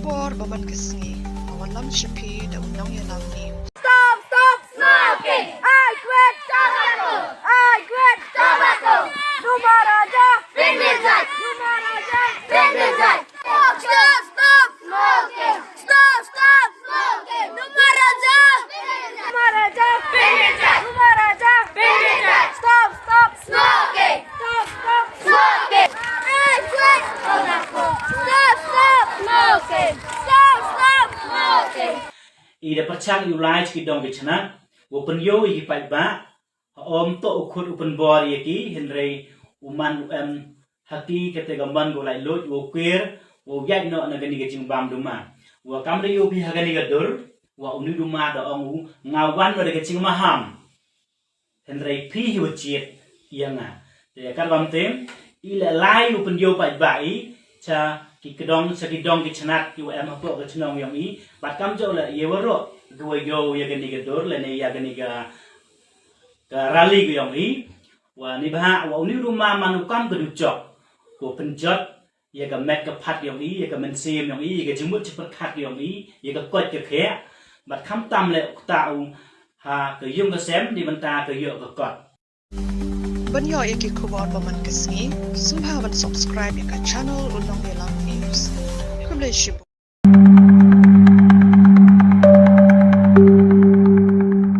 kubor baman kesngi awan lam shipi da unang yalam ni. Stop smoking! I quit tobacco! I quit tobacco! Duma Raja! Vindicate! Duma Raja! Vindicate! Stop smoking! Stop smoking! Duma Raja! Duma Raja! Vindicate! Duma Raja! Vindicate! Stop smoking! Stop smoking! I quit tobacco! Stop smoking! Stop smoking! Ida pachang ulai ki dong kichana open yo i pai ba om to ukhut open bor yaki henrei uman haki kete gamban go lai lot wo queer wo yai no na gani gaching bam duma wa kamre yo bi hagani gadul wa uni duma da ongu ngawan no de gaching maham henrei phi hi wchiet yanga de kan bam tem ila lai open yo pai ba I cha kidong kichanat yu em hapo ke chnong yong I bat kam jo la yewaro go yo ya gani ga dor le ne ya gani ga rally go yong I wa ni ba wa ni ruma manu kam ga du jok ko penjot ya ga mek ga phat yong I ya ga men sim yong I ya ga jimut chipat khat yong I ya ga kot ke khe bat kham tam le ta u ha ke yung ga sem di banta ke yo ga kot Ban yo yaki kubor baman kesngi sumha ban subscribe yaka channel unang yalam news. Kumle shibu.